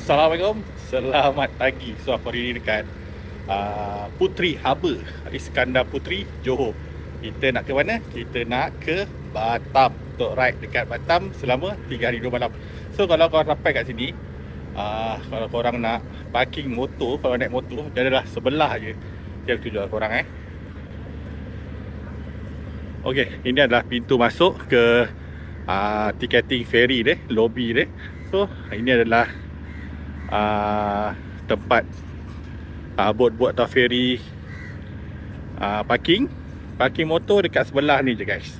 Assalamualaikum, selamat pagi. So aku hari ni dekat Puteri Harbour, Iskandar Puteri, Johor. Kita nak ke mana? Kita nak ke Batam. Untuk ride dekat Batam selama 3 hari 2 malam. So kalau korang sampai kat sini, kalau korang nak parking motor, kalau naik motor, dia adalah sebelah je. Dia tunjuk korang Okey, ini adalah pintu masuk ke ticketing ferry dia, lobby dia. So ini adalah tempat bot-bot atau ferry parking motor dekat sebelah ni je guys.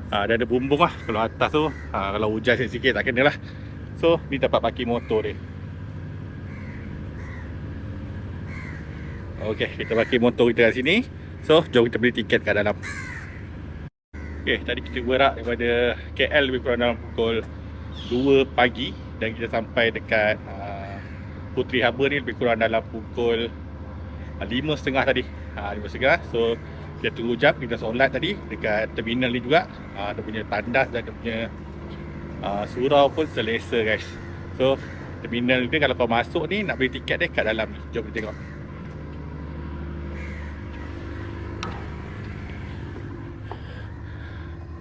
Dia ada bumbung lah. Kalau atas tu kalau hujan sikit-sikit tak kena lah. So ni tempat parking motor dia. Ok, kita parking motor kita kat sini. So jom kita beli tiket kat dalam. Ok, tadi kita berak daripada KL lebih kurang dalam pukul 2 pagi. Dan kita sampai dekat Puteri Harbour ni lebih kurang dalam pukul 5.30 tadi. 5.30. So kita tunggu jap, kita solat tadi dekat terminal ni juga. Dia punya tandas dan dia punya surau pun selesa guys. So terminal ni kalau kau masuk ni nak beli tiket dia kat dalam ni. Jom kita tengok.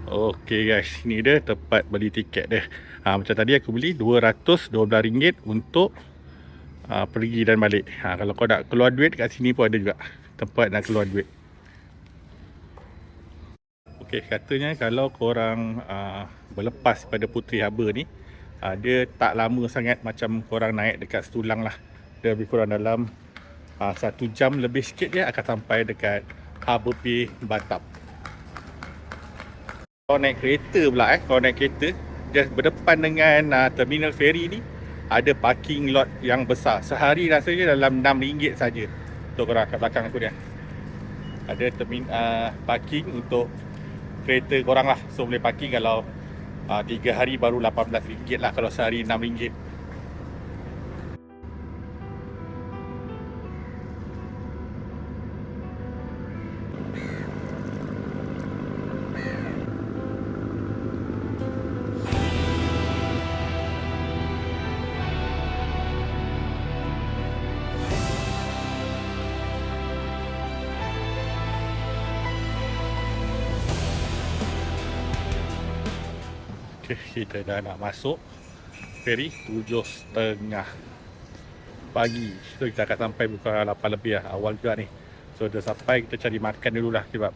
Okay guys, ni dia tempat beli tiket dia. Macam tadi aku beli RM212 untuk pergi dan balik. Kalau kau nak keluar duit kat sini pun ada juga tempat nak keluar duit. Okey, katanya kalau korang berlepas pada Puteri Harbour ni, dia tak lama sangat macam korang naik dekat Setulang lah. Dia lebih kurang dalam 1 jam lebih sikit dia akan sampai dekat Harbour Bay Batam. Kalau naik kereta pula kalau naik kereta, just berdepan dengan terminal ferry ni ada parking lot yang besar. Sehari rasanya dalam RM6 saja. Untuk korang kat belakang aku dia. Ada parking untuk kereta korang lah. So boleh parking kalau 3 hari baru RM18 lah. Kalau sehari RM6. Kita dah nak masuk ferry 7.30 pagi. So kita akan sampai bukan 8 lebih lah. Awal juga ni. So dah sampai, kita cari makan dulu lah. Sebab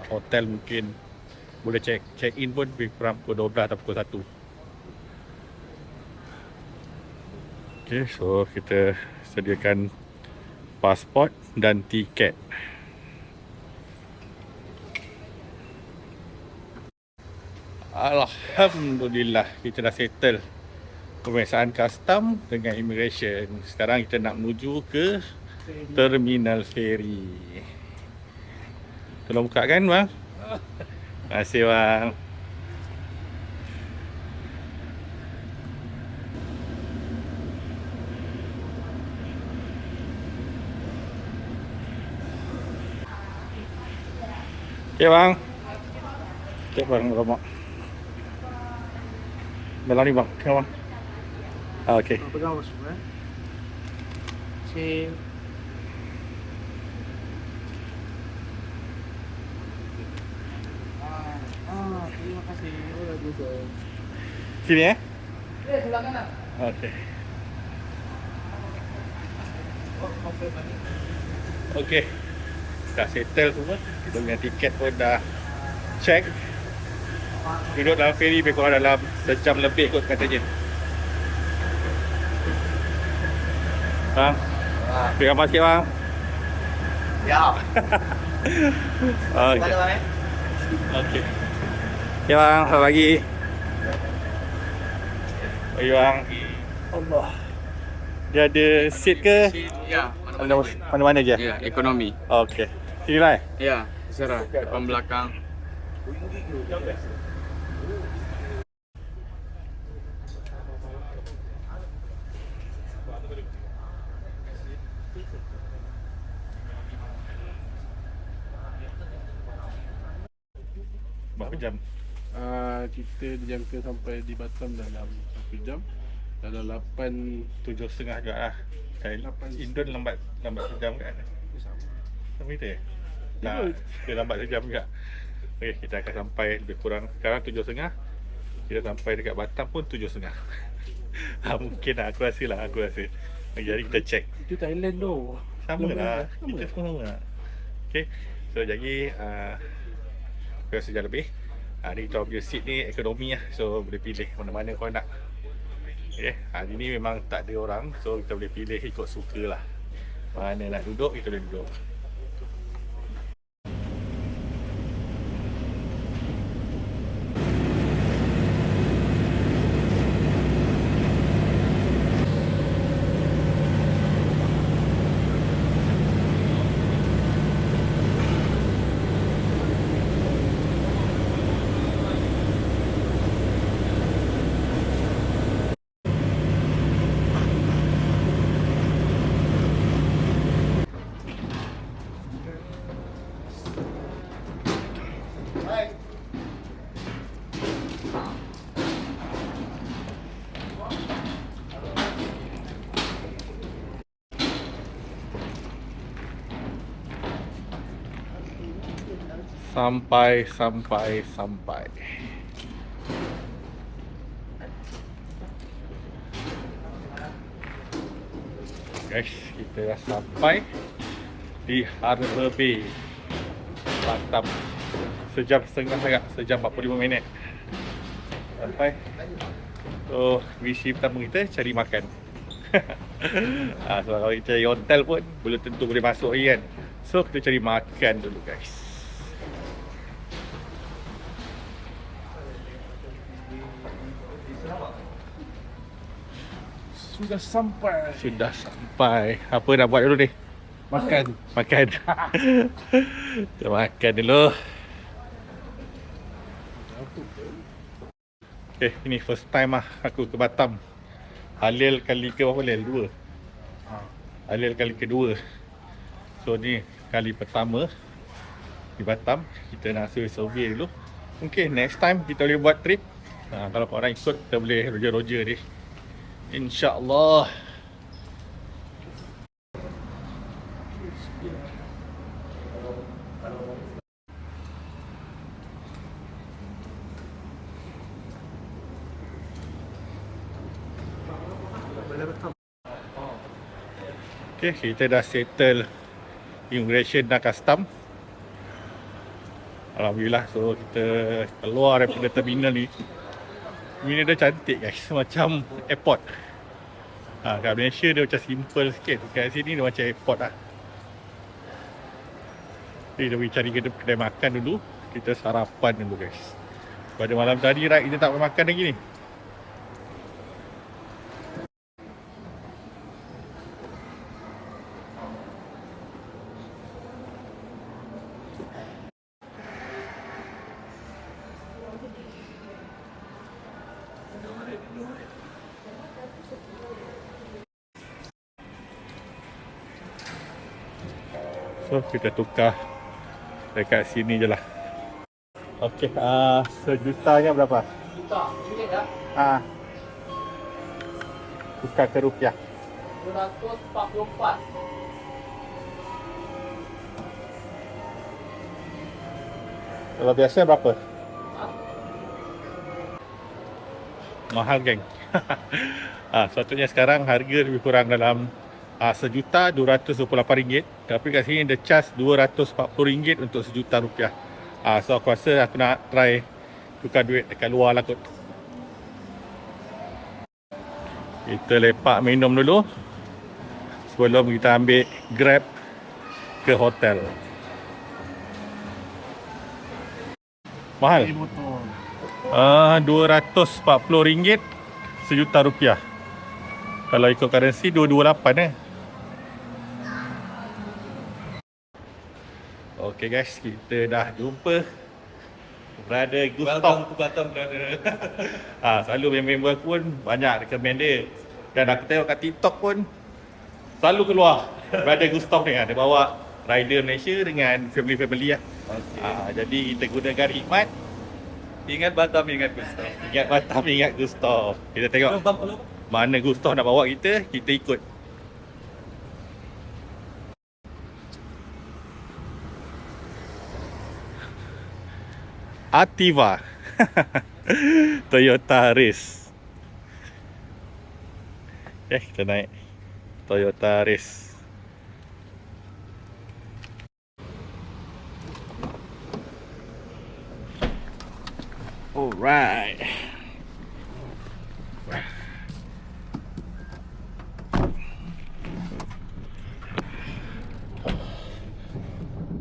hotel mungkin boleh check in pun kurang pukul 12 atau pukul 1. Okay, so kita sediakan pasport dan tiket. Alhamdulillah, kita dah settle pemeriksaan custom dengan immigration. Sekarang kita nak menuju ke terminal ferry. Tolong buka kan bang? Terima kasih bang. Okay bang. Okay bang, Romak. Belah ni bang, tengok bang. Okay. Pegang bos, Sip. Terima kasih. Oh, bagus. Sini Sebelah kanan. Okay. Okay. Dah settle semua. Kita punya tiket pun dah check. Duduk dalam ferry lebih kurang dalam sejam lebih kot katanya. Bang, beri gambar sikit bang. Ya. Okay. Okay. Okay bang, selamat pagi. Pagi bang. Allah. Dia ada seat ke? Ya, Mana-mana je? ya, ekonomi. Okay. Sini lah Ya, serah depan belakang. Berapa jam? Kita dijangka sampai di Batam dalam 1 jam. Dalam 8 7.30 juga lah. Indon lambat sejam kan? sama. Sama itu ya? Ya, Nah, dia lambat sejam juga. Okey, kita akan sampai lebih kurang sekarang 7.30. Kita sampai dekat Batam pun 7.30. Mungkin lah, aku rasa lah, Jadi kita check. Itu Thailand tu. Sama lah, Sama kita lah. semua sama lah. Okay, so jadi kurang sejam lebih. Ni kita punya seat ni ekonomi lah, so boleh pilih mana-mana kau nak. Okay, hari ni memang tak ada orang, so kita boleh pilih ikut suka lah. Mana nak duduk, kita boleh duduk. Sampai. Guys, kita dah sampai di Harbour Bay, Batam. Sejam setengah sangat, sejam 45 minit sampai. So, misi pertama kita cari makan. So kalau kita cari hotel pun belum tentu boleh masuk lagi kan. So kita cari makan dulu guys. Sudah sampai. Apa nak buat dulu ni? Makan. Kita makan dulu. Okay, ini first time lah aku ke Batam. Halil kali ke berapa Halil? 2. Halil kali kedua. So ni kali pertama di Batam. Kita nak survey dulu. Mungkin next time kita boleh buat trip. Kalau korang ikut, kita boleh roger-roger ni, InsyaAllah. Okay, kita dah settle immigration dan custom. Alhamdulillah, so kita keluar daripada terminal ni. Terminal dia cantik guys, macam airport. Kat Malaysia dia macam simple sikit. Kat sini dia macam airport lah. Jadi kita pergi cari kedai makan dulu. Kita sarapan dulu guys. Pada malam tadi right, kita tak boleh makan lagi ni. So kita tukar dekat sini je lah. Okey, sejutanya berapa? Juta, ringgit dah. Tukar ke rupiah. 244. Kalau biasa berapa? Mahal geng. Sepatutnya sekarang harga lebih kurang dalam RM1,228. Tapi kat sini dia charge RM240 untuk RM1,000,000. So aku rasa aku nak try tukar duit dekat luar lah kot. Kita lepak minum dulu sebelum kita ambil Grab ke hotel. Mahal? RM240 RM1,000,000. Kalau ikut currency 228 Okay guys, kita dah jumpa Brother Gustav. Welcome to Batam, brother. Selalu member aku pun banyak recommend dia. Dan aku tengok kat TikTok pun selalu keluar Brother Gustav ni. Dia bawa rider Malaysia dengan family-family lah. Jadi kita gunakan khidmat. Ingat Batam, ingat Gustav. Ingat Batam, ingat Gustav. Kita tengok. Mana Gustav nak bawa kita, kita ikut. Ativa Toyota Race. Kita naik Toyota Race. Alright.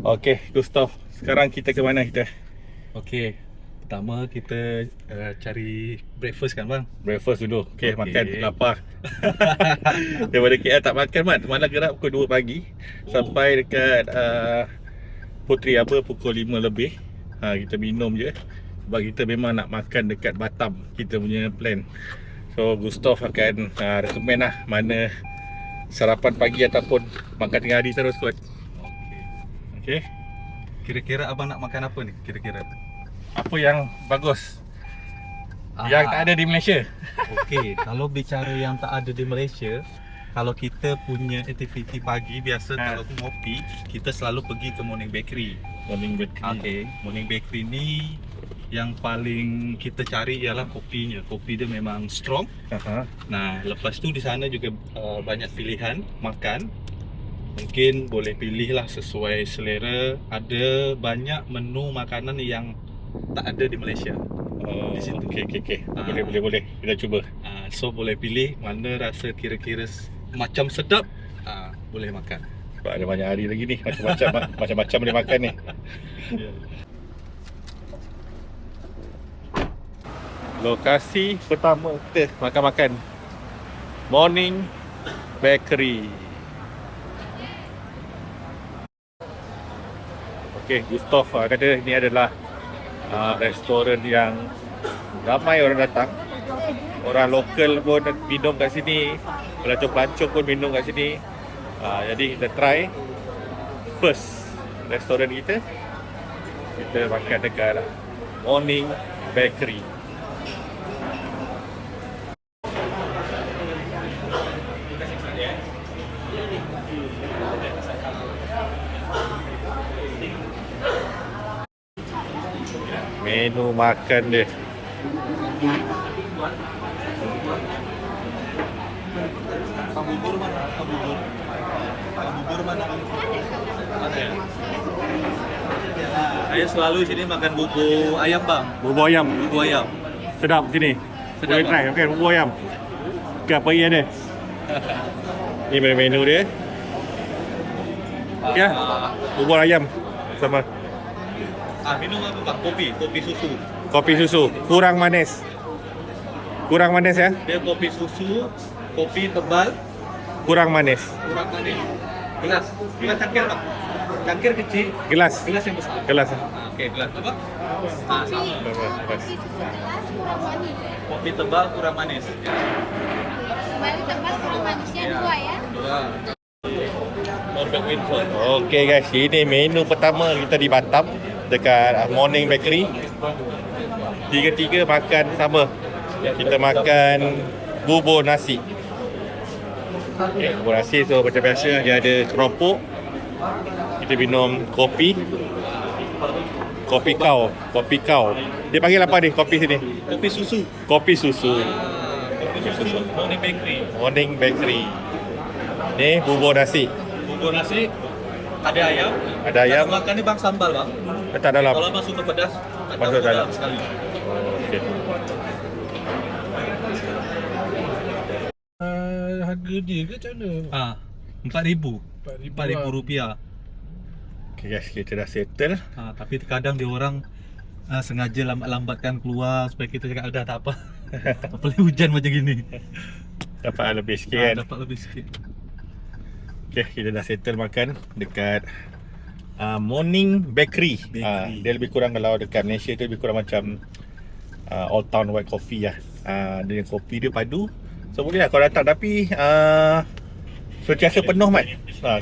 Okay, Gustav. Sekarang kita ke mana kita? Okey. Pertama kita cari breakfast kan bang? Breakfast dulu. Okay, Okey. makan. Lapar. Daripada KL tak makan, Mat. Malam gerak pukul 2 pagi. Sampai dekat Puteri Aba pukul 5 lebih. Kita minum je. Sebab kita memang nak makan dekat Batam. Kita punya plan. So, Gustav akan recommend lah mana sarapan pagi ataupun makan tengah hari terus kot. Okay. Kira-kira abang nak makan apa ni? Kira-kira. Apa yang bagus? Yang tak ada di Malaysia. Okey, kalau bicara yang tak ada di Malaysia, kalau kita punya aktiviti pagi biasa kalau ngopi, kita selalu pergi ke Morning Bakery. Morning Bakery. Okey, Morning Bakery ni yang paling kita cari ialah kopinya. Kopi dia memang strong. Nah, lepas tu di sana juga banyak pilihan makan. Mungkin boleh pilih lah sesuai selera. Ada banyak menu makanan yang tak ada di Malaysia. Di situ. Okay. Boleh. Kita cuba. So boleh pilih mana rasa kira-kira macam sedap, boleh makan. Sebab ada banyak hari lagi ni. Macam-macam boleh makan ni. Lokasi pertama kita makan-makan Morning Bakery. Okay, Gustav kata ni adalah restoran yang ramai orang datang. Orang lokal pun minum kat sini, pelancong-pelancong pun minum kat sini. Jadi kita try first restoran kita. Kita makan dekat Morning Bakery. Menu makan dia. Bubur mana? Bubur mana? Ada. Saya selalu sini makan bubur ayam bang. Bubur ayam. Bubur ayam. Sedap sini. Sedap, Boleh try. bang. Okay, bubur ayam. Okay, apa yang dia? Ni menu dia. Ya. Bubur ayam sama Minum apa bang? Kopi susu. kopi susu. Kurang manis. Kurang manis ya? Dia kopi susu, kopi tebal, Kurang manis. kurang manis. Gelas cangkir bang. Cangkir kecil, Gelas. gelas yang besar. Gelas. Okey, gelas apa? Sama. Gelas. Kopi tebal kurang manis. Kembali tebal kurang manisnya 2 ya. Dua. Norbert Winford. Okay guys, ini menu pertama kita di Batam dekat Morning Bakery. Tiga-tiga makan sama. Kita makan bubur nasi. Okay, bubur nasi tu macam biasa dia ada keropok. Kita minum kopi. Kopi kau. Dia panggil apa ni kopi sini? Kopi susu. Kopi susu. Kopi susu. Morning Bakery. Morning Bakery. Ni bubur nasi. Bubur nasi. Ada ayam. Ada ayam. Kalau makan ni bang sambal bang. Letak dalam. Kalau bang suka pedas, Masuk dalam. sekali. Okey. Harga dia ke macam mana? RM4,000. RM4,000 RM4,000. Okay guys, kita dah settle. Tapi terkadang dia orang sengaja lambat-lambatkan keluar supaya kita cakap dah tak apa. Apalagi hujan macam gini. Dapat lebih sikit kan. Dapat lebih sikit. Okay, kita dah settle makan dekat Morning Bakery. Dia lebih kurang kalau dekat Malaysia tu lebih kurang macam Old Town White Coffee lah. Dia kopi dia padu. So boleh lah kau datang, tapi sentiasa penuh Mat.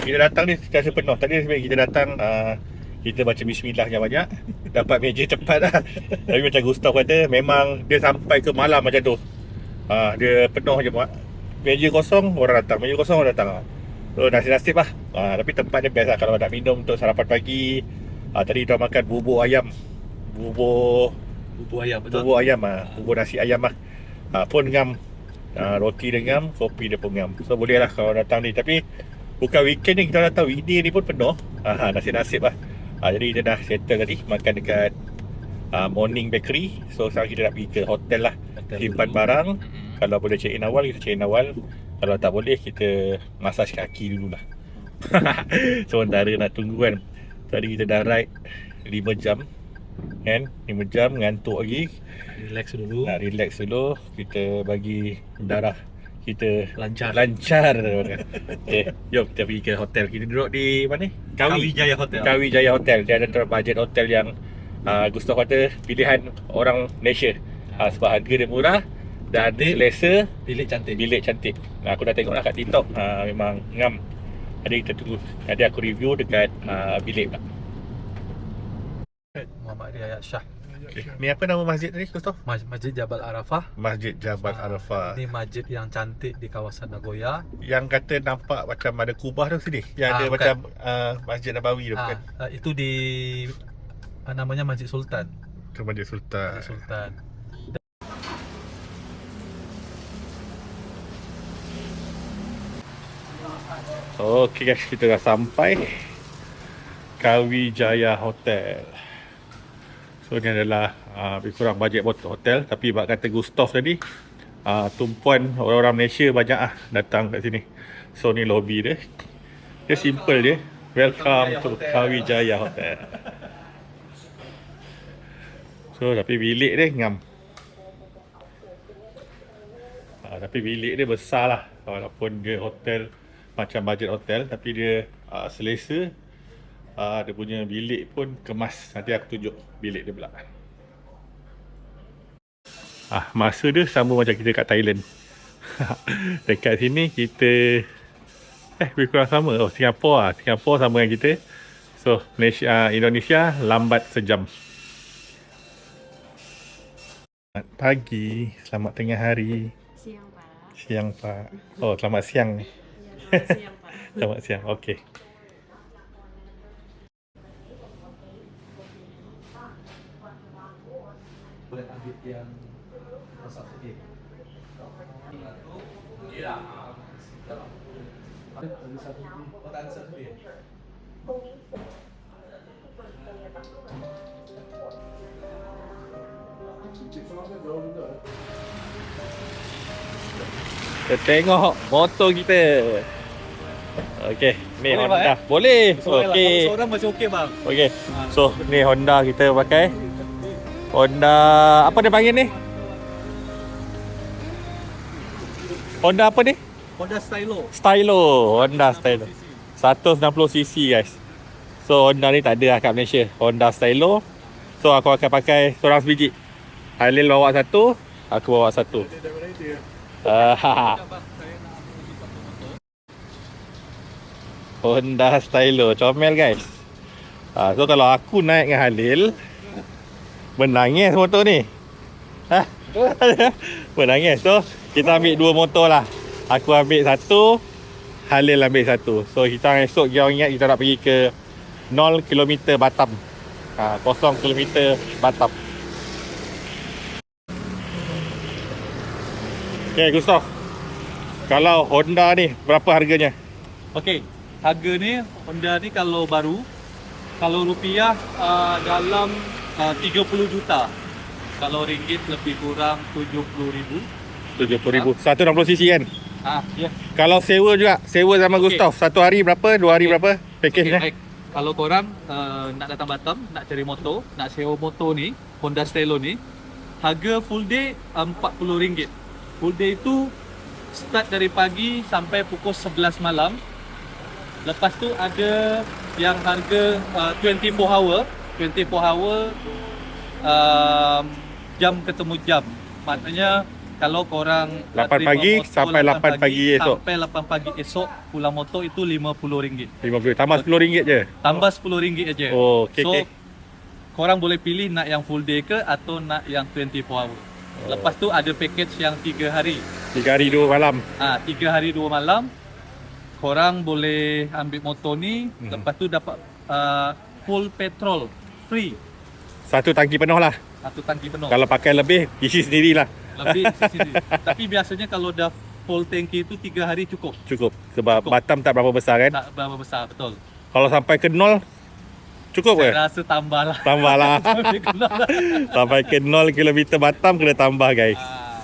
Kita datang ni sentiasa penuh. Tadi sebenarnya kita datang kita baca bismillah yang banyak. Dapat meja cepat lah. Tapi macam Gustav kata, memang dia sampai ke malam macam tu. Dia penuh je muat. Meja kosong, orang datang. Meja kosong, orang datang. So nasib-nasib lah. Tapi tempat dia best lah kalau nak minum untuk sarapan pagi. Tadi kita makan bubur ayam. Bubur ayam, betul? Bubur ayam bubur nasi ayam lah. Pun ngam. Roti dia ngam, kopi dia pun ngam. So boleh lah kalau datang ni. Tapi bukan weekend ni, kita datang weekday ni pun penuh. Nasib-nasib lah. Jadi kita dah settle tadi makan dekat Morning Bakery. So sekarang kita nak pergi ke hotel lah, simpan barang. Kalau boleh check in awal, kita check in awal. Kalau tak boleh, kita massage kaki dulu lah. Sementara nak tunggu kan. Tadi kita dah ride 5 jam kan, 5 jam ngantuk lagi. Relax dulu. Nak relax dulu. Kita bagi darah kita Lancar. Okay, jom kita pergi ke hotel. Kita duduk di mana? Kawi Jaya Hotel. Kawi Jaya Hotel. Dia ada budget hotel yang Gustav kata pilihan orang Malaysia. Sebab harga dia murah dan selesa, Bilik cantik. bilik cantik. Aku dah tengok lah kat TikTok. Memang ngam. Jadi kita tunggu. Nanti aku review dekat bilik pula. Muhammad Riyad Shah. Okay. Ni apa nama masjid tadi, Gustav? Masjid Jabal Arafah. Masjid Jabal Arafah. Ini masjid yang cantik di kawasan Nagoya. Yang kata nampak macam ada kubah tu sini. Yang ada bukan. macam Masjid Nabawi tu bukan? Itu di namanya Masjid Sultan. Itu Masjid Sultan. Masjid Sultan. Okay guys, kita dah sampai Kawi Jaya Hotel. So ni adalah lebih kurang bajet hotel. Tapi bak kata Gustav tadi, tumpuan orang-orang Malaysia banyak datang kat sini. So ni lobby dia. Dia simple je. Welcome to Kawi Jaya Hotel. So tapi bilik dia ngam. Tapi bilik dia besar lah. Walaupun dia hotel macam budget hotel, tapi dia selesa. Dia punya bilik pun kemas. Nanti aku tunjuk bilik dia pula. Masa dia sama macam kita kat Thailand. Dekat sini kita lebih kurang sama. Singapura Singapura sama dengan kita. So Malaysia, Indonesia lambat sejam. Selamat pagi, selamat tengah hari. Siang, Pak. Siang Pak. Oh, selamat siang. Ya, siang, Pak. Selamat siang. Okey. Boleh ambil yang masak sikit. Kita tengok motor kita. Okey, ni Boleh, Honda. Pak, Boleh. Okey. Okey. Seorang masih okey bang. Okey. So, ni Honda kita pakai. Honda apa dia panggil ni? Honda apa ni? Honda Stylo. Stylo. Honda Stylo. 160cc guys. So Honda ni tak ada lah kat Malaysia. Honda Stylo. So aku akan pakai seorang sebiji. Halil bawa satu, aku bawa satu. Honda Stylo, comel guys. So kalau aku naik dengan Halil, menangis motor ni. Menangis. So kita ambil dua motor lah. Aku ambil satu, Halil ambil satu. So kita esok kita ingat kita nak pergi ke 0 km Batam. 0 km Batam. Okay Gustav, kalau Honda ni berapa harganya? Okey, harga ni Honda ni kalau baru, kalau rupiah dalam 30 juta. Kalau ringgit lebih kurang 70,000. 70,000. 160cc kan? Ya. Kalau sewa juga, sewa sama Okey. Gustav, satu hari berapa? Dua hari Okey. berapa? Package dia? Baik. Kalau korang nak datang Batam, nak cari motor, nak sewa motor ni, Honda Stylo ni, harga full day RM40. Full day tu start dari pagi sampai pukul 11 malam. Lepas tu ada yang harga 24 hour. 24 hour jam ketemu jam. Maknanya kalau korang 8 terima pagi motor sampai 8 pagi esok. Sampai 8 pagi esok pulang motor itu RM50. 50. Tambah RM10 je. Tambah RM10 aja. Oh, okey, So okey. korang boleh pilih nak yang full day ke atau nak yang 24 hour. Lepas tu ada package yang 3 hari. 3 hari 2 malam. 3 hari 2 malam. Korang boleh ambil motor ni, lepas tu dapat full petrol free. Satu tangki penuh lah. Satu tangki penuh. Kalau pakai lebih, isi sendirilah. Lebih sini. Tapi biasanya kalau dah full tangki itu 3 hari cukup. Cukup. Sebab Cukup. Batam tak berapa besar kan. Tak berapa besar, betul. Kalau sampai ke 0, cukup ke? Saya rasa tambah lah. Tambah lah. Sampai ke 0 km Batam kena tambah guys.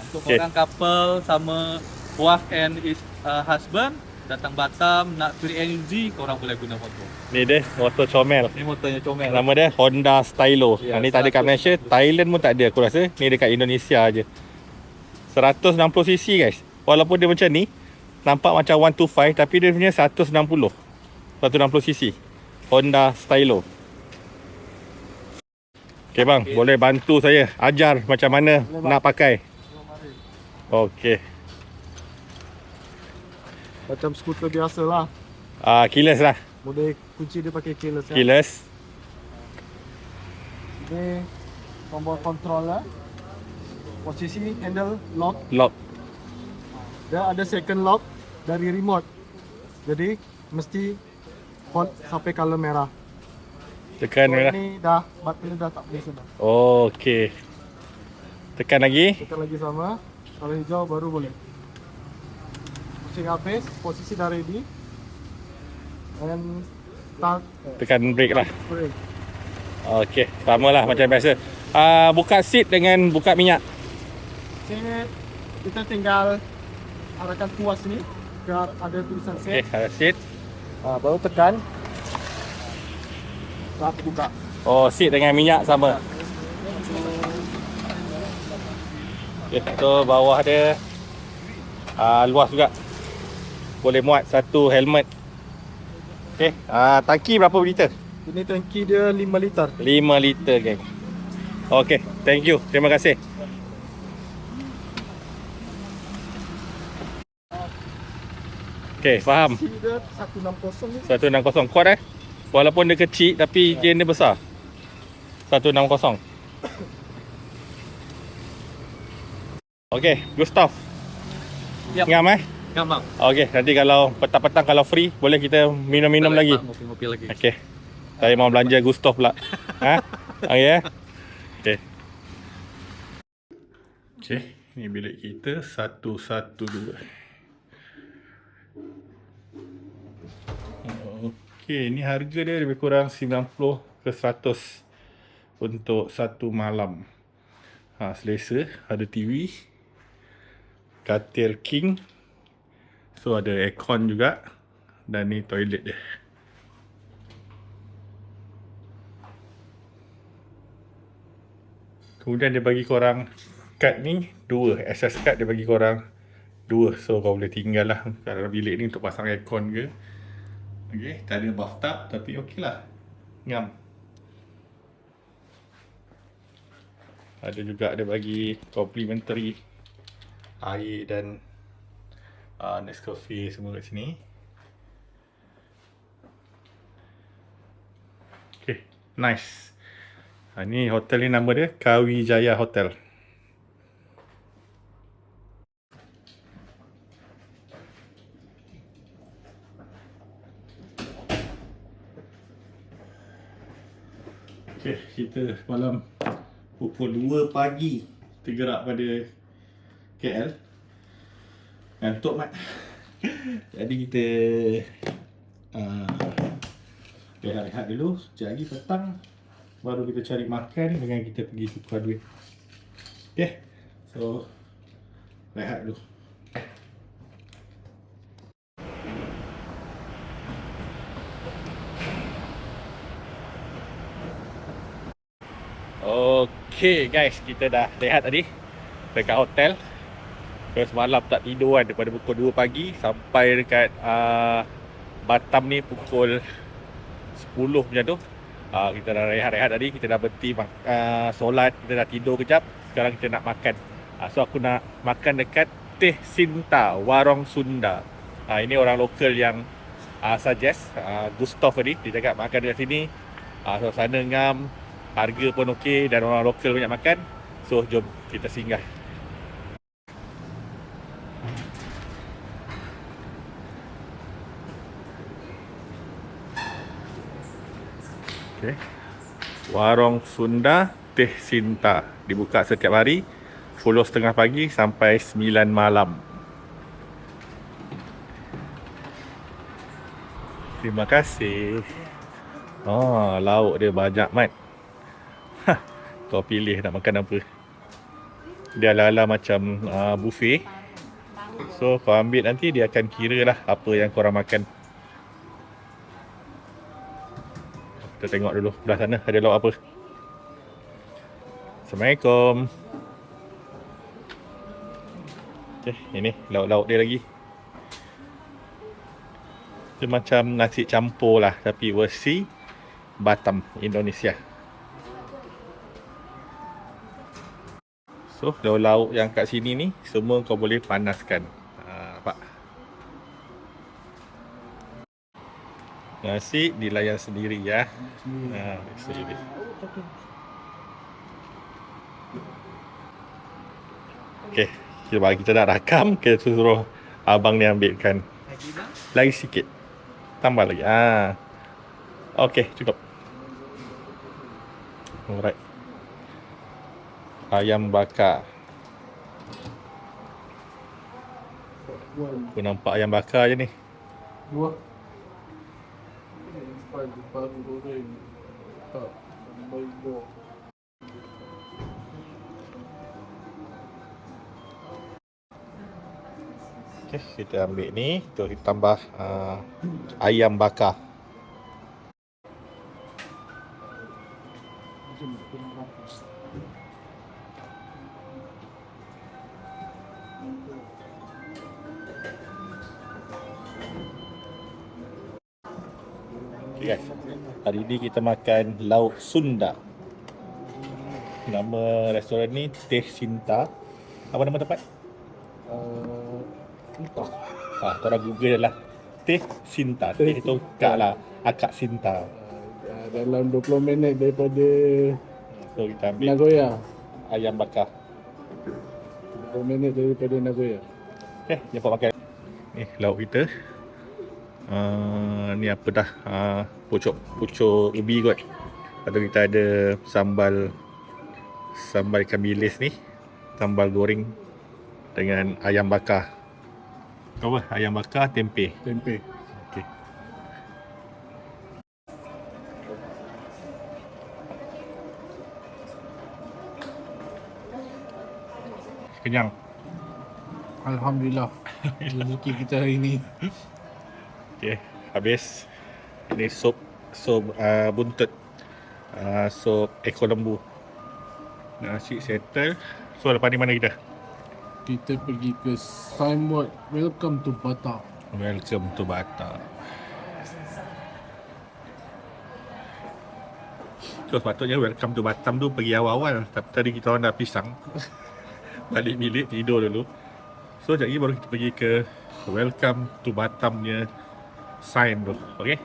Untuk Okay. orang couple sama wife and his husband datang Batam nak free energy, korang boleh guna motor. Ni dia motor comel. Ni motornya comel. Nama dia Honda Stylo. Ya, Ni tak ada kat 100. Malaysia, Thailand pun tak ada aku rasa. Ni dekat Indonesia aje. 160cc guys. Walaupun dia macam ni, nampak macam 125 tapi dia punya 160. 160cc. Honda Stylo. Okay bang, boleh bantu saya ajar macam mana nak pakai. Okey. Macam skuter biasa lah. Keyless lah. Boleh kunci dia pakai keyless ya. Keyless. Ini tombol control lah. Posisi handle lock. Lock. Dia ada second lock dari remote. Jadi mesti hold sampai color merah. Tekan Kalau merah. ini dah button dah tak boleh senang. Okey. Tekan lagi. Tekan lagi sama. Kalau hijau baru boleh. Pusing habis, posisi dah ready. And start Tekan brake lah. brake. Okey, sama lah macam biasa. Buka seat dengan buka minyak. Seat kita tinggal arahkan tuas ni biar ada tulisan Okey, set. ada seat. Baru tekan. Start buka. Oh, seat dengan minyak sama. Okey, so bawah dia luas juga. Boleh muat satu helmet. Okey, tangki berapa liter? Ini tangki dia 5 liter. 5 liter geng. Okey, thank you. Terima kasih. Okey, faham. Key dia 160 ni. 160 kuat Walaupun dia kecil tapi chain dia besar. 160. Okey, Gustav. Yap. Ngam Gampang. Okey, nanti kalau petang-petang kalau free boleh kita minum-minum lagi. Ngopi-ngopi lagi. Okey. Saya mau belanja Gustav pula. Okey. Okey. Okey, ni bilik kita 112. Okey, ni harga dia lebih kurang 90 ke 100 untuk satu malam. Selesa, ada TV, katil king. So ada aircon juga. Dan ni toilet dia. Kemudian dia bagi korang kad ni 2. Access card dia bagi korang 2. So kau boleh tinggal lah dalam bilik ni untuk pasang aircon ke. Okay, tak ada bathtub tapi okey lah. Ngam. Ada juga dia bagi complimentary air dan Nescafe semua kat sini. Okay, nice. Ni hotel ni nama dia Kawijaya Hotel. Okay, kita malam pukul 2 pagi tergerak pada KL. Ngantuk mat. Jadi kita rehat-rehat dulu. Sekejap lagi petang baru kita cari makan dengan kita pergi tukar duit. Okay, so rehat dulu. Okay guys, kita dah rehat tadi dekat hotel. Terus malam tak tidur kan, daripada pukul 2 pagi sampai dekat Batam ni pukul 10 macam tu. Kita dah rehat-rehat tadi, kita dah berhenti solat, kita dah tidur kejap. Sekarang kita nak makan. So aku nak makan dekat Teh Sinta, Warung Sunda. Ini orang lokal yang suggest, Gustav tadi. Dia cakap makan dekat sini, suasana ngam, harga pun okey dan orang lokal banyak makan. So jom kita singgah Okay. Warung Sunda Teh Sinta dibuka setiap hari pukul 10:30 pagi sampai 9 malam. Terima kasih. Oh, lauk dia banyak, Mat. Kau pilih nak makan apa. Dia ala-ala macam buffet. So, kau ambil nanti dia akan kira lah apa yang korang makan. Kita tengok dulu belah sana ada lauk apa. Assalamualaikum. Okay, ini lauk-lauk dia lagi. Dia macam nasi campur lah, tapi versi Batam, Indonesia. So, lauk-lauk yang kat sini ni semua kau boleh panaskan. Nampak? Nasi dilayan sendiri ya. Sendiri. Okay, kita nak rakam, kita suruh abang ni ambilkan. Lagi sikit. Tambah lagi. Okay, cukup. Alright. Ayam bakar. Aku nampak ayam bakar je ni. Dua. Okay, kita ambil ni. Kita tambah ayam bakar. Okay guys, hari ni kita makan lauk Sunda. Nama restoran ni Teh Sinta. Apa nama tempat? Entah. Korang google lah. Teh Sinta. Teh tu kak lah. Akak Sinta. Dalam 20 minit daripada So kita ambil Nagoya. ayam bakar. 20 minit daripada Nagoya. Okay, jumpa makan. Ni lauk kita. Ni apa dah? Pucuk ubi kot. Lepas tu kita ada sambal ikan bilis ni. Sambal goreng dengan ayam bakar. Apa? Ayam bakar, tempe. Tempe. Okey. Kenyang. Alhamdulillah. Rezeki kita hari ni. Okey, habis. Ini sup buntut. Sup ekor lembu. Nasi settle. So lepas ni mana kita? Kita pergi ke signboard Welcome to Batam. Welcome to Batam. So sepatutnya welcome to Batam tu pergi awal-awal. Tapi tadi kita orang dah pisang. Balik bilik tidur dulu. So sekejap lagi baru kita pergi ke Welcome to Batam punya sign tu. Okay.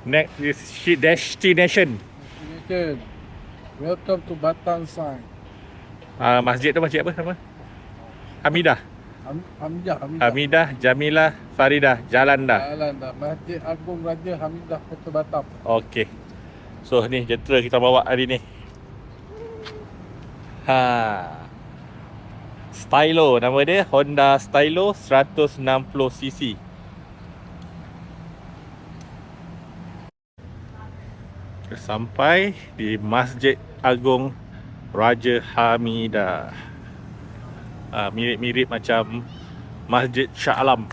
Next is destination. Welcome to Batam sign. Masjid tu masjid apa nama? Hamidah. Hamidah. Hamidah, Jamilah, Faridah, Jalan dah. Jalan dah. Masjid Agung Raja Hamidah Kota Batam. Okey. So ni jentera kita bawa hari ni. Stylo nama dia, Honda Stylo 160cc. Sampai di Masjid Agung Raja Hamidah. Mirip-mirip macam Masjid Shah Alam.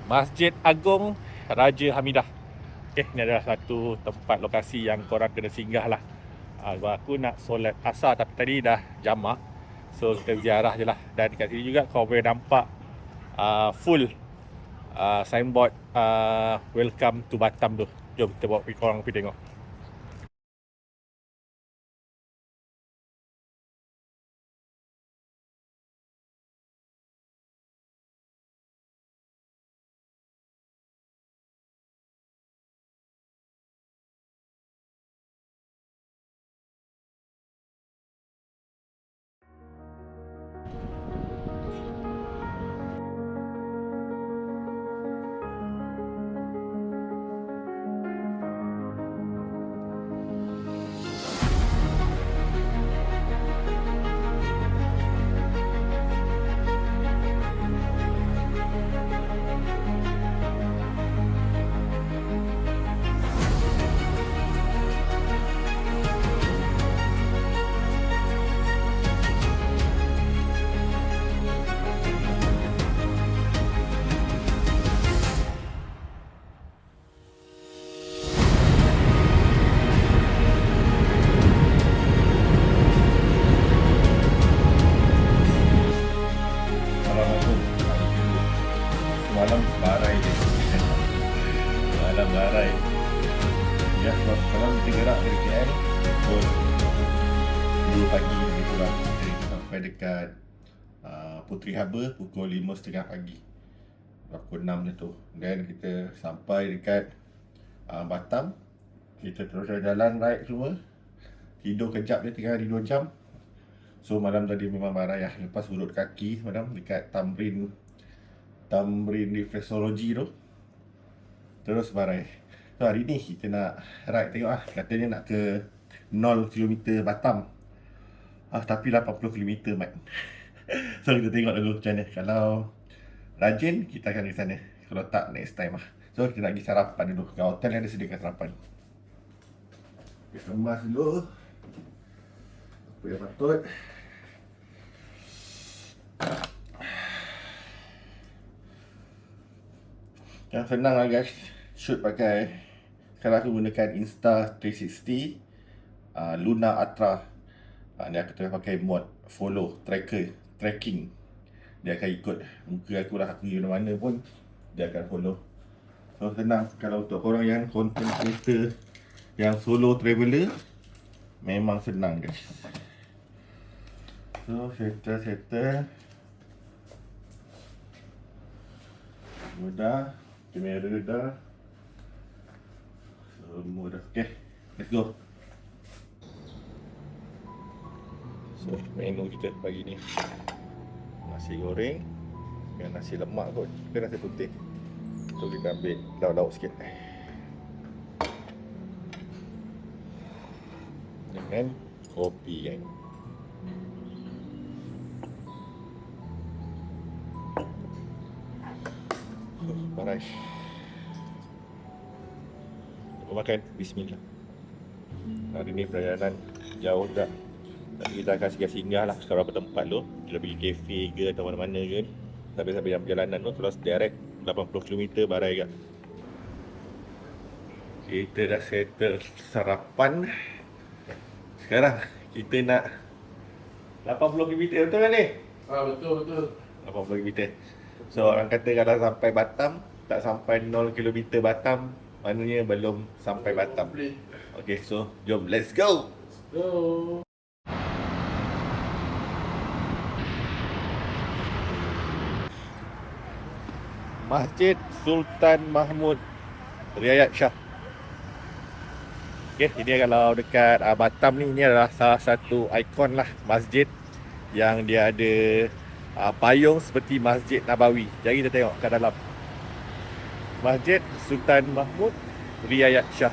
Masjid Agung Raja Hamidah. Okay, ni adalah satu tempat lokasi yang korang kena singgah lah. Aku nak solat asar tapi tadi dah jamak. So kita ziarah je lah. Dan kat sini juga kau boleh nampak full signboard Welcome to Batam tu. Jom kita bawa korang pergi tengok. kurang kita sampai dekat Puteri Harbour pukul 5.30 pagi, pukul 6 macam tu. Dan kita sampai dekat Batam. Kita terus jalan ride semua, tidur kejap dia 3 hari 2 jam. So malam tadi memang marah ya, lepas urut kaki malam dekat Tamrin Reflexology tu, terus marah. So hari ni kita nak ride, tengok lah, katanya nak ke 0 km Batam, tapi 80 km mat. So kita tengok dulu macam mana. Kalau rajin kita akan ke sana, kalau tak next time lah. So kita nak pergi sarapan dulu, kat hotel yang ada sediakan sarapan. Kita kemas dulu apa yang patut. Yang senang lah guys, shoot pakai, sekarang aku gunakan Insta360 Luna Ultra. Ni aku tengah pakai mod follow tracking. Dia akan ikut muka aku lah, aku pergi mana pun dia akan follow. So senang. Kalau untuk korang yang content creator, yang solo traveller, memang senang guys. So settle mudah, kamera dah, semua dah. Okay, let's go. So menu kita pagi ni nasi goreng dengan nasi lemak kot, ke nasi putih. So kita ambil lauk-lauk sikit dengan kopi kan. Panas. Kita makan, bismillah. Hari ni perjalanan jauh tak. Tapi kita akan singgah-singgah lah sekarang tempat tu. Kita pergi kafe ke atau mana-mana ke. Sampai jam perjalanan tu, terus direct 80 km barai kat. Kita dah settle sarapan. Sekarang kita nak 80 km, betul kan ni? Betul. 80 km. So orang kata kalau sampai Batam, tak sampai 0 km Batam, maknanya belum sampai Batam. Okay, so jom, let's go! Go. Masjid Sultan Mahmud Riayat Shah. Okay, ini kalau dekat Batam ni, ini adalah salah satu ikon lah masjid yang dia ada payung seperti Masjid Nabawi. Jadi kita tengok kat dalam. Masjid Sultan Mahmud Riayat Shah.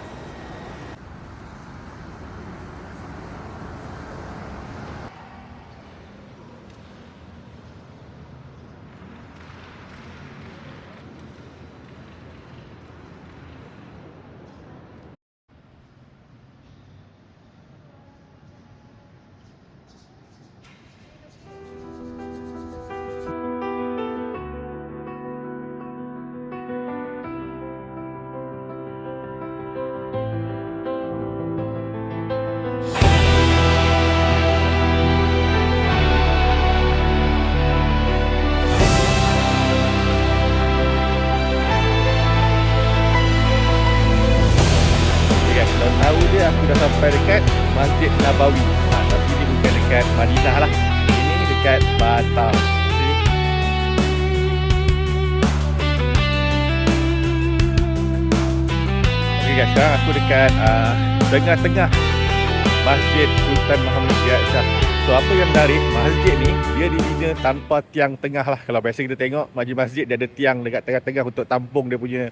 Aku dah sampai dekat Masjid Nabawi. Tapi ni bukan dekat Madinah lah. Ini dekat Batam. Okay guys, sekarang aku dekat tengah-tengah Masjid Sultan Mahmud Riayat Shah. So apa yang menarik, masjid ni dia dibina tanpa tiang tengah lah. Kalau biasa kita tengok masjid dia ada tiang dekat tengah-tengah untuk tampung dia punya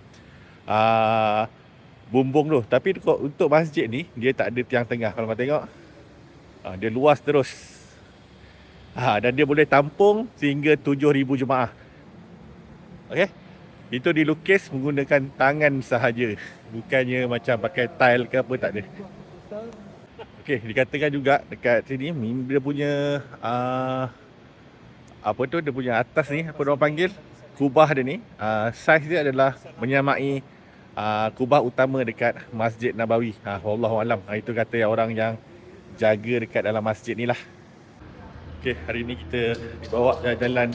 bumbung tu. Tapi untuk masjid ni dia tak ada tiang tengah. Kalau kau tengok dia luas terus. Dan dia boleh tampung sehingga 7,000 jemaah. Okey. Itu dilukis menggunakan tangan sahaja. Bukannya macam pakai tile ke apa, tak ada. Okey, dikatakan juga dekat sini dia punya dia punya atas ni, apa orang panggil, kubah dia ni, saiz dia adalah menyamai kubah utama dekat Masjid Nabawi. Wallahualam. Itu kata orang yang jaga dekat dalam masjid ni lah. Okey, hari ni kita dibawa jalan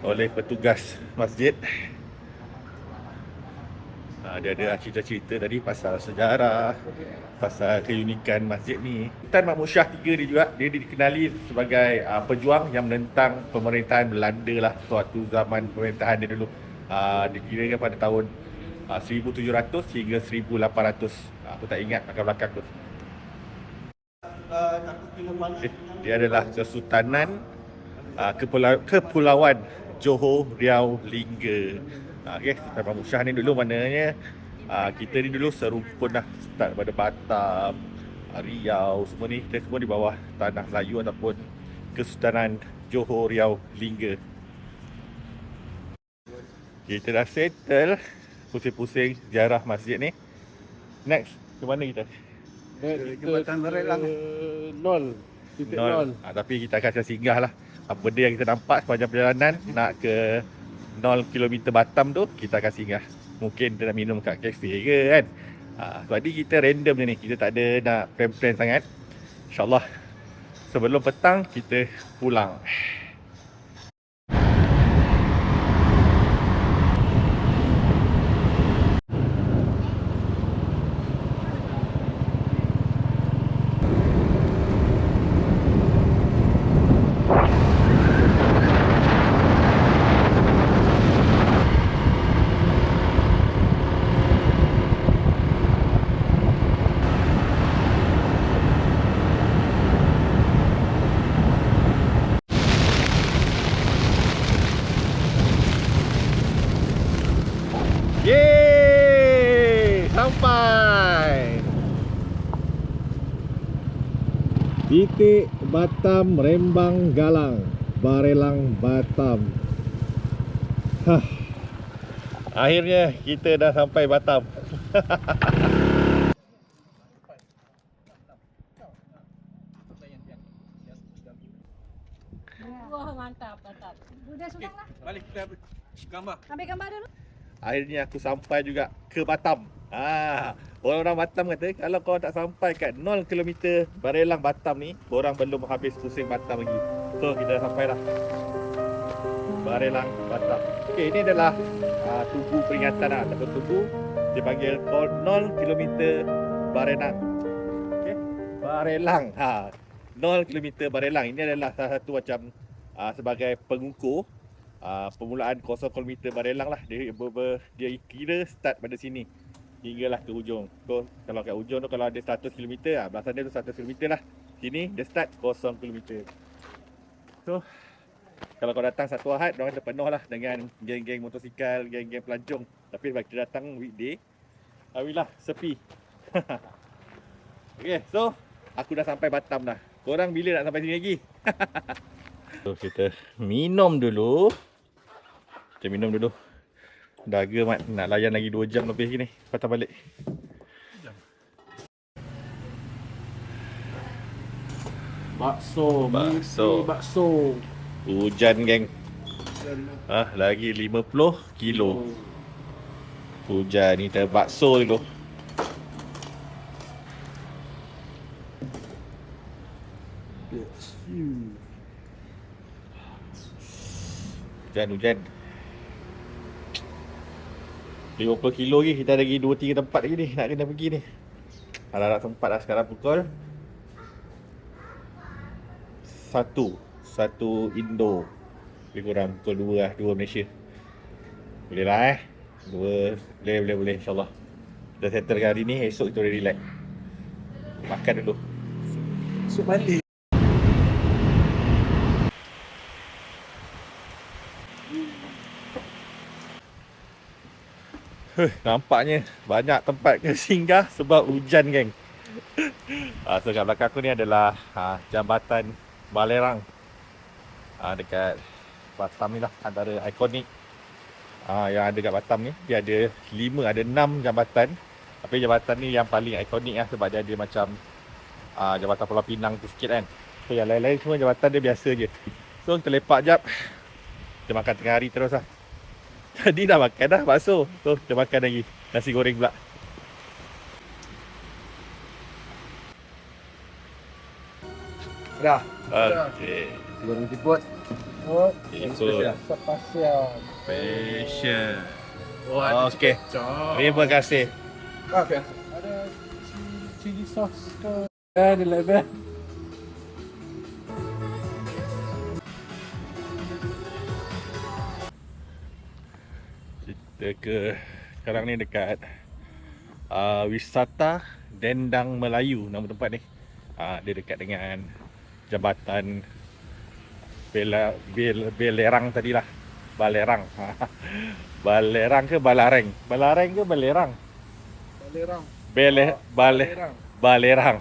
oleh petugas masjid. Dia ada cerita-cerita tadi pasal sejarah, pasal keunikan masjid ni. Sultan Mahmud Shah III ni juga, dia dikenali sebagai pejuang yang menentang pemerintahan Belanda lah, suatu zaman pemerintahan dia dulu. Dikirakan pada tahun 1700 hingga 1800. Aku tak ingat belakang-belakang tu. Dia adalah Kesultanan Kepulauan Johor Riau Lingga. Okay, Sultan Mahmud Shah ni dulu maknanya kita ni dulu serumpun lah, start daripada Batam, Riau, semua ni kita semua di bawah tanah Melayu ataupun Kesultanan Johor Riau Lingga. Kita dah settle pusing-pusing ziarah masjid ni. Next, ke mana kita? Jembatan Barelang. Nol. Titik nol. Tapi kita akan singgah lah. Apa benda yang kita nampak sepanjang perjalanan nak ke 0 km Batam tu, kita akan singgah. Mungkin kita nak minum kat kafe ke kan. Sebab ni kita random je ni, kita tak ada nak plan-plan sangat. InsyaAllah sebelum petang kita pulang. Yeay! Sampai! Titik Batam Rembang Galang, Barelang Batam. Akhirnya kita dah sampai Batam. Wah, mantap. Sudah lah. Balik kita gambar. Ambil gambar dulu. Akhirnya aku sampai juga ke Batam. Orang-orang Batam kata kalau kau tak sampai kat 0 km Barelang Batam ni, korang belum habis pusing Batam lagi. So kita dah sampai dah Barelang Batam. Okey, ini adalah tugu peringatan lah. Ataupun tugu dia panggil 0 km Barelang. Okey, Barelang. 0 km Barelang. Ini adalah salah satu macam sebagai pengukur permulaan 0 km Barelang lah. Dia kira start pada sini hinggalah ke ujung. So kalau kat ujung tu kalau ada 100 km, belasan dia tu 100 km lah. Sini dia start 0 km. So kalau kau datang satu Ahad, diorang terpenuh lah dengan geng-geng motosikal, geng-geng pelancong. Tapi kalau kita datang weekday, alhamdulillah sepi. Okay, so aku dah sampai Batam dah. Korang bila nak sampai sini lagi? So kita minum dulu. Kita minum dulu. Dahaga mat nak layan lagi 2 jam lebih lagi ni patah balik. Bakso. Bakso. Hujan geng. Lagi 50 kilo. Hujan ni kita bakso dulu. Hujan. 50 kilo lagi, kita ada lagi 2-3 tempat lagi ni nak kena pergi ni. Harap-harap sempat lah. Sekarang pukul 1 Indo. Lebih kurang pukul 2 lah, 2 Malaysia. Boleh lah 2, boleh insyaAllah. Kita settle hari ni, esok kita boleh relax. Makan dulu. Esok balik. Nampaknya banyak tempat ke singgah sebab hujan geng. So kat belakang aku ni adalah Jambatan Balerang. Dekat Batam ni lah, antara ikonik yang ada kat Batam ni. Dia ada 6 jambatan. Tapi jambatan ni yang paling ikonik lah sebab dia ada macam Jambatan Pulau Pinang tu sikit kan. So yang lain-lain semua jambatan dia biasa je. So kita lepak jap. Kita makan tengah hari terus lah. Tadi dah makan dah bakso. So kita makan lagi nasi goreng pula. Dah. Okay. Goreng siput. Okay, so Spesial. special. ada Okey. kecap. Terima kasih. Ada chili sauce ke? Ada level. Kita ke sekarang ni dekat wisata Dendang Melayu nama tempat ni. Dia dekat dengan Jabatan Belerang tadilah. Balerang. Balerang ke Balareng? Balareng ke Balerang? Balerang. Balerang.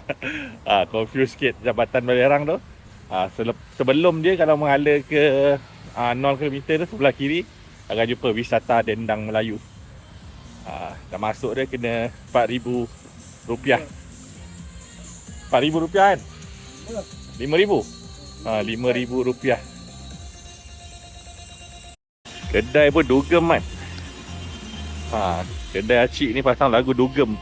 Confuse sikit Jabatan Balerang tu. Sebelum dia kalau menghala ke 0 km tu sebelah kiri akan jumpa wisata Dendang Melayu. Dah masuk dia kena RM4,000. RM4,000 kan? RM5,000. RM5,000. Kedai pun dugem kan. Kedai acik ni pasang lagu dugem.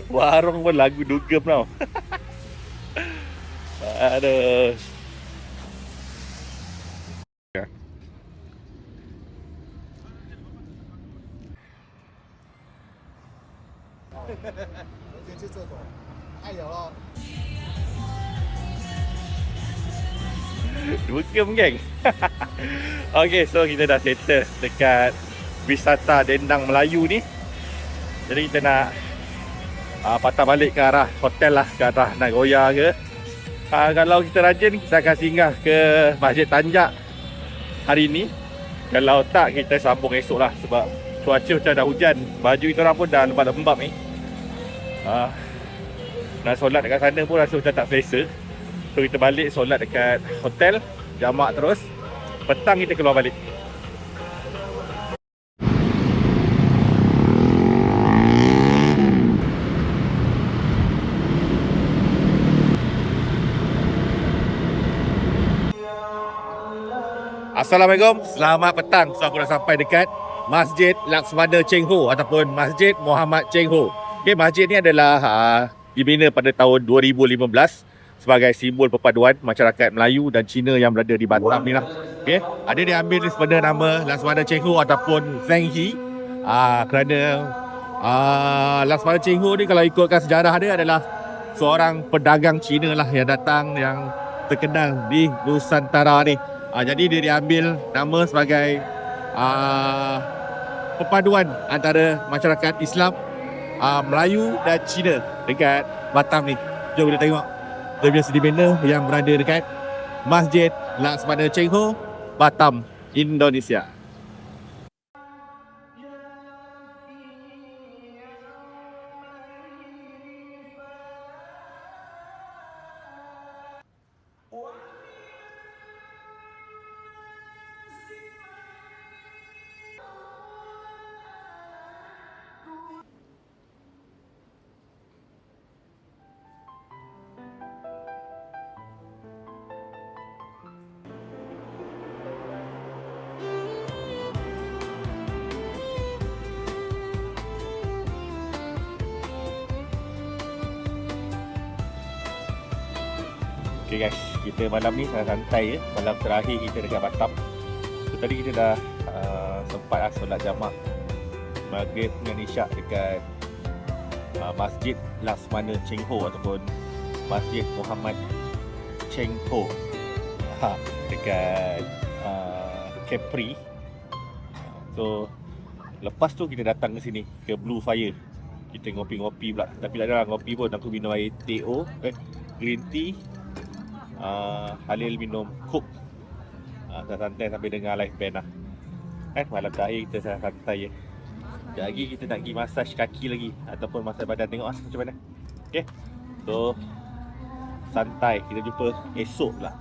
Warung pun lagu dugem tau. Aduh. Dugem geng. Okay, so kita dah settle dekat wisata Dendang Melayu ni. Jadi kita nak patah balik ke arah hotel lah, ke arah Nagoya ke. Kalau kita rajin, kita akan singgah ke Masjid Tanjak hari ni. Kalau tak, kita sambung esok lah sebab cuaca macam dah hujan. Baju kita orang pun dah lembab-lembab ni. Nak solat dekat sana pun rasa macam tak selesa. So kita balik solat dekat hotel, jamak terus. Petang kita keluar balik. Assalamualaikum, selamat petang. So aku dah sampai dekat Masjid Laksmana Cheng Ho ataupun Masjid Muhammad Cheng Ho. Okay, masjid ni adalah dibina pada tahun 2015 sebagai simbol perpaduan masyarakat Melayu dan Cina yang berada di Batam ni lah. Okay, ada diambil daripada nama Laksmana Cheng Ho ataupun Zheng He. Kerana Laksmana Cheng Ho ni kalau ikutkan sejarah dia adalah seorang pedagang Cina lah yang datang, yang terkenal di Nusantara ni. Jadi dia diambil nama sebagai perpaduan antara masyarakat Islam, Melayu dan Cina dekat Batam ni. Jom kita tengok dia punya sedimen yang berada dekat Masjid Laksmana Cheng Ho, Batam, Indonesia. Okay guys, kita malam ni santai je. Malam terakhir kita dekat Batam. So, tadi kita dah sempat solat jamak Maghrib dengan Isyak dekat Masjid Laksmana Cheng Ho ataupun Masjid Muhammad Cheng Ho dekat Capri. So lepas tu kita datang ke sini, ke Blue Fire. Kita ngopi-ngopi pula. Tapi tak ada lah ngopi pun, aku minum air teh, green tea. Halil minum Coke. Santai sampai dengar live band lah. Malam terakhir kita santai je. Sekejap lagi kita nak pergi masaj kaki lagi ataupun masaj badan, tengok macam mana. Okay, so santai. Kita jumpa esok pula.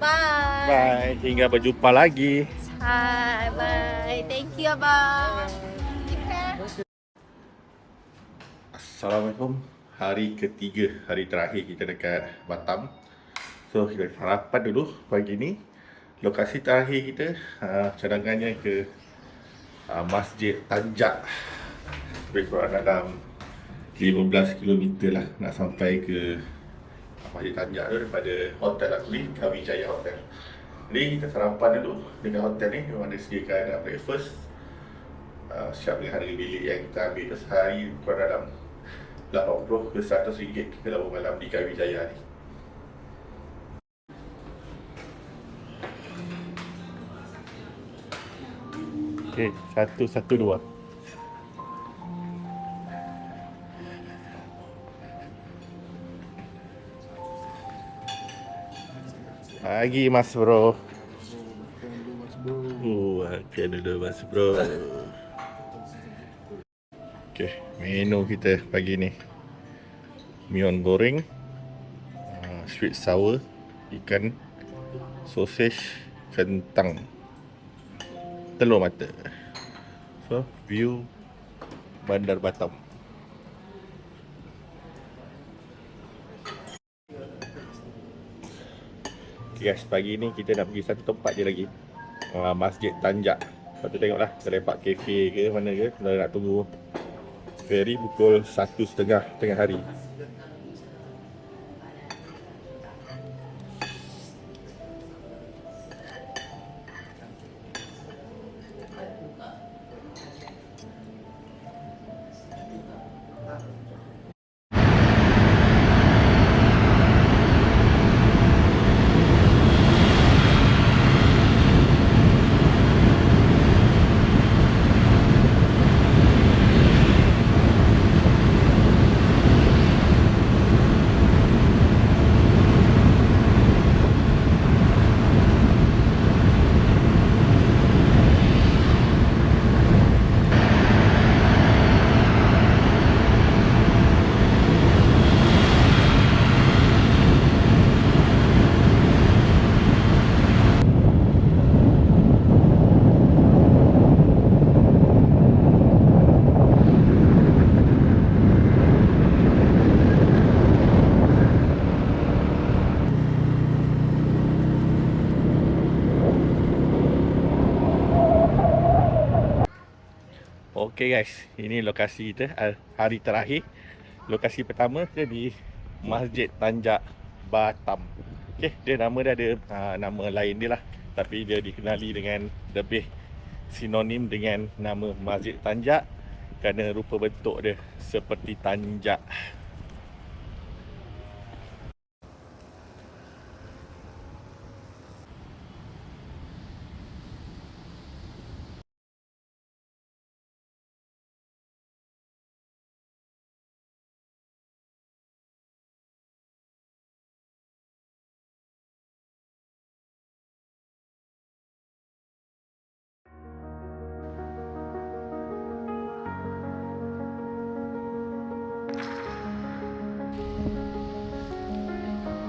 Bye. Hingga berjumpa lagi. Hai, bye. Thank you, abang. Take care. Assalamualaikum. Hari ketiga, hari terakhir kita dekat Batam. So kita sarapan dulu pagi ni. Lokasi terakhir kita cadangannya ke Masjid Tanjak. Lebih kurang dalam 15 km lah nak sampai ke Masjid Tanjak tu daripada hotel aku ni, Kawijaya Hotel. Jadi kita sarapan dulu dengan hotel ni. Memang ada sediakan breakfast. Siap dengan harga bilik yang kita ambil tu sehari kurang dalam 80 ke 100 ringgit kita lalu malam di Kawijaya ni. Okey, 112. Pagi Mas Bro. Makan dulu Mas Bro. Okey, menu kita pagi ni. Mion goreng, sweet sour, ikan, sausage, kentang, telur mata. So, view Bandar Batam. Okay guys, pagi ni kita nak pergi satu tempat je lagi, Masjid Tanjak. Lepas tu tengoklah terlepak kafe ke mana ke. Kita nak tunggu ferry pukul 1:30 tengah hari. Okay guys, ini lokasi kita hari terakhir. Lokasi pertama kita di Masjid Tanjak Batam. Okay, dia nama dia ada nama lain dia lah, tapi dia dikenali dengan lebih sinonim dengan nama Masjid Tanjak kerana rupa bentuk dia seperti tanjak.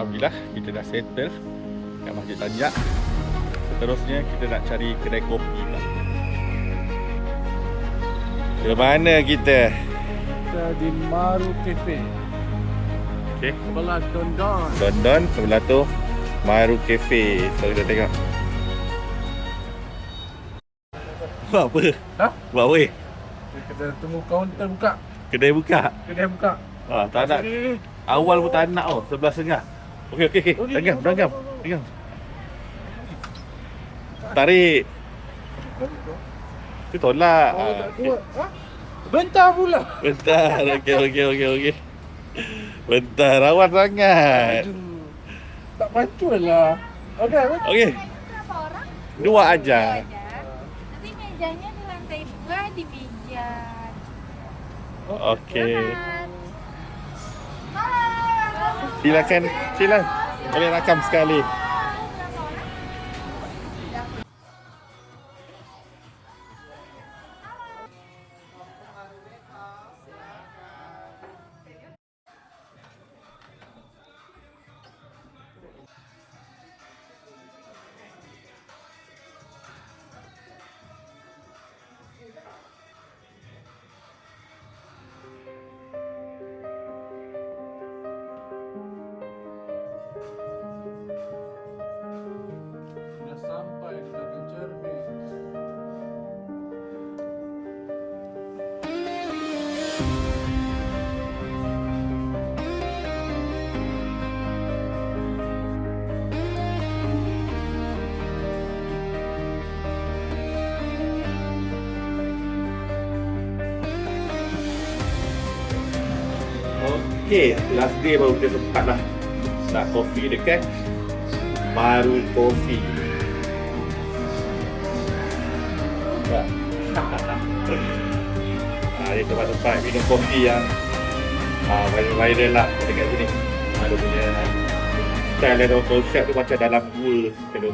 Alhamdulillah kita dah settle kat Masjid Tanjak. Seterusnya kita nak cari kedai kopi pula. Ke mana kita? Kita di Maru Cafe. Okay, Sebelah Don-Don. Don-Don, sebelah tu Maru Cafe. So kita tengok. Buat apa? Ha? Buat apa? Kita tunggu kaunter buka. Kedai buka? Kedai buka. Tak nak. Awal pun tak nak tau, 11.30. Okey. Berangkam. Tarik. Tu tolak. Tak kuat. Ha? Bentar pula. Bentar. Okey. Bentar, rawat sangat. Aduh. Tak patut lah. Okey. Okey, Berapa orang? 2 aja. Nanti mejanya di lantai 2 di meja. Okey. Silakan. Silakan. Boleh rakam sekali. sikit. Last day baru kita sempat lah nak kopi dekat Marun Coffee. Dia tempat-tempat minum kopi yang viral lah dekat sini. Dia punya style dan konsep tu macam dalam gua gitu.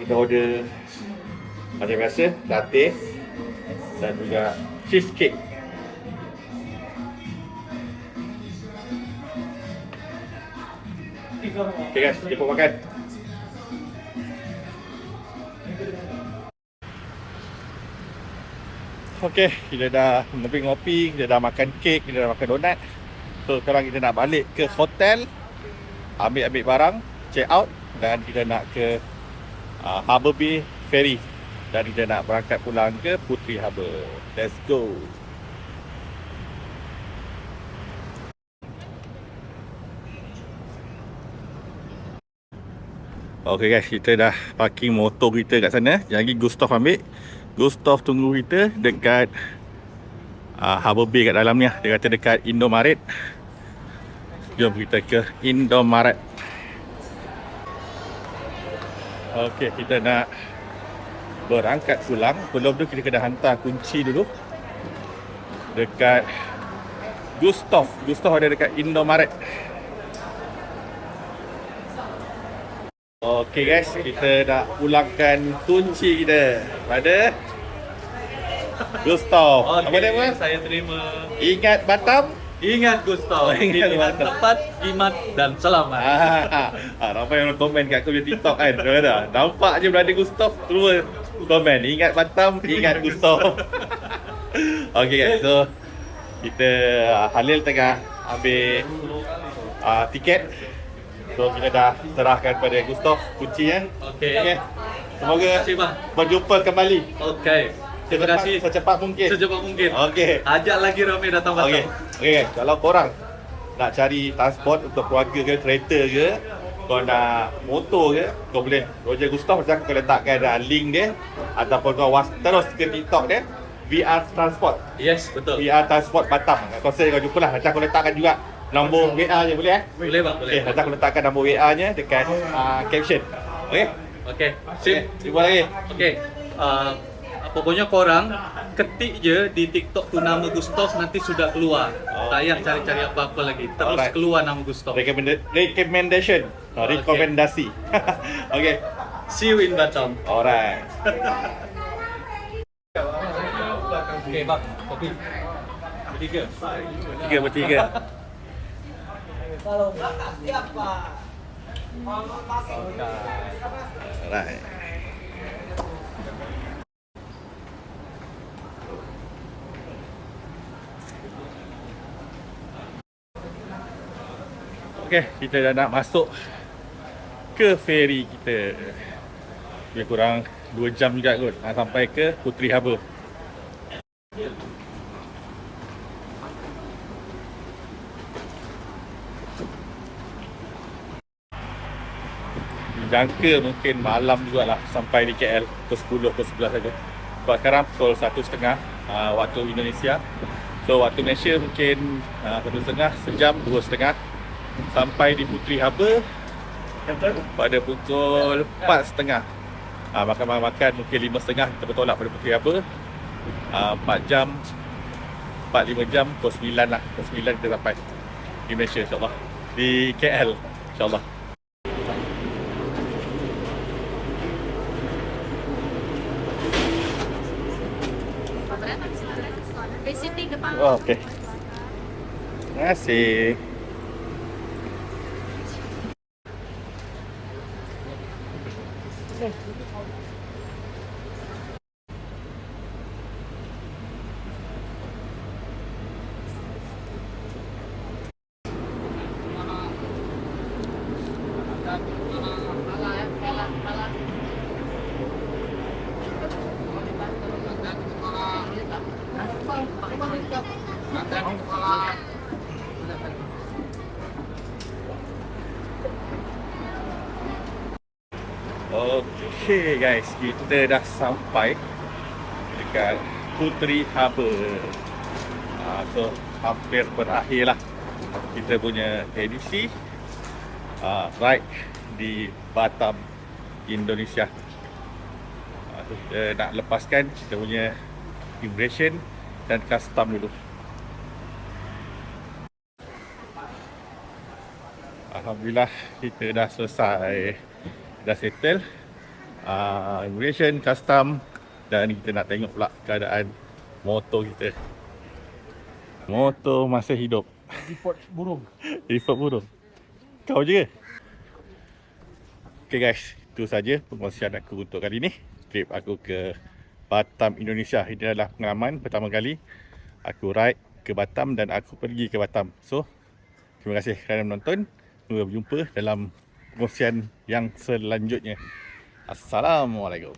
Kita order macam biasa, latte dan juga cheesecake. Okay guys, jumpa makan. Okay, kita dah ngopi, kita dah makan kek, kita dah makan donat. So sekarang kita nak balik ke hotel, ambil barang, check out, dan kita nak ke Harbour Bay Ferry. Dan kita nak berangkat pulang ke Puteri Harbour. Let's go. Okay guys, kita dah parking motor kita kat sana. Lagi Gustav ambil. Gustav tunggu kita dekat Harbour Bay kat dalam ni lah. Dia kata dekat Indomaret. Jom kita ke Indomaret. Okay, kita nak berangkat pulang. Belum tu kita kena hantar kunci dulu dekat Gustav. Gustav ada dekat Indomaret. Okay guys, kita nak pulangkan kunci kita pada Gustav. Apa nama? Saya terima. Ingat Batam? Ingat Gustav. Ingat Pilihan Batam. tepat, jimat dan selamat. Ramai orang komen kat aku punya TikTok kan. Dia kata, nampak je berada Gustav, terus komen. Ingat Batam, ingat Gustav. Okay guys, so kita Halil tengah ambil tiket. So kita dah serahkan pada Gustav kunci ya. Okey. Semoga Terima kasih bang. berjumpa kembali. Okey. Terima kasih. Secepat mungkin. Secepat mungkin. Okey. Ajak lagi ramai datang Batam. Okey. Okey, kalau korang nak cari transport untuk keluarga ke, kereta ke, kau nak motor ke, kau boleh Roger Gustav macam kau letakkan link dia ataupun kau terus ke TikTok dia VR Transport. Yes, betul. VR Transport Batam. Kau search kau jumpalah. Macam kau letakkan juga nombor WA je boleh Boleh bang, boleh. Okay, nanti aku letakkan nombor WA nya dekat caption. Okey? Okey. Sip. Jumpa lagi. Okey. Pokoknya korang ketik je di TikTok tu nama Gustav, nanti sudah keluar. Tak payah cari-cari apa-apa lagi. Terus Alright. keluar nama Gustav. Recommendation. Okay. Rekomendasi. Okey. See you in Batam. Alright. Okey bang, kopi. Bertiga. Bertiga. Alright. Okey, kita dah nak masuk ke feri kita. Lebih kurang 2 jam juga kot nak sampai ke Puteri Harbour. Jangka mungkin malam jugalah sampai di KL pukul 10 ke 11 saja. Sebab sekarang pukul 1.30 waktu Indonesia. So waktu Malaysia mungkin 1.30, sejam, 2.30 sampai di Puteri Harbour pada pukul 4.30. Makan mungkin 5.30 kita bertolak pada Puteri Harbour. 4 jam, 4-5 jam, pukul 9 lah. Pukul 9 kita sampai di Malaysia insyaAllah. Di KL insyaAllah. Visiting depan. Oh, okey. Terima kasih. Okay guys, kita dah sampai dekat Puteri Harbour. So hampir berakhir lah kita punya edisi ride di Batam, Indonesia. Kita nak lepaskan kita punya immigration dan custom dulu. Alhamdulillah kita dah selesai, dah settle immigration, custom, dan kita nak tengok pula keadaan motor kita. Motor masih hidup. Report burung. Report burung. Kau je ke? Okay guys, itu saja pengkongsian aku untuk kali ni. Trip aku ke Batam, Indonesia. Ini adalah pengalaman pertama kali aku ride ke Batam dan aku pergi ke Batam. So, terima kasih kerana menonton. Sampai berjumpa dalam pengkongsian yang selanjutnya. Assalamualaikum.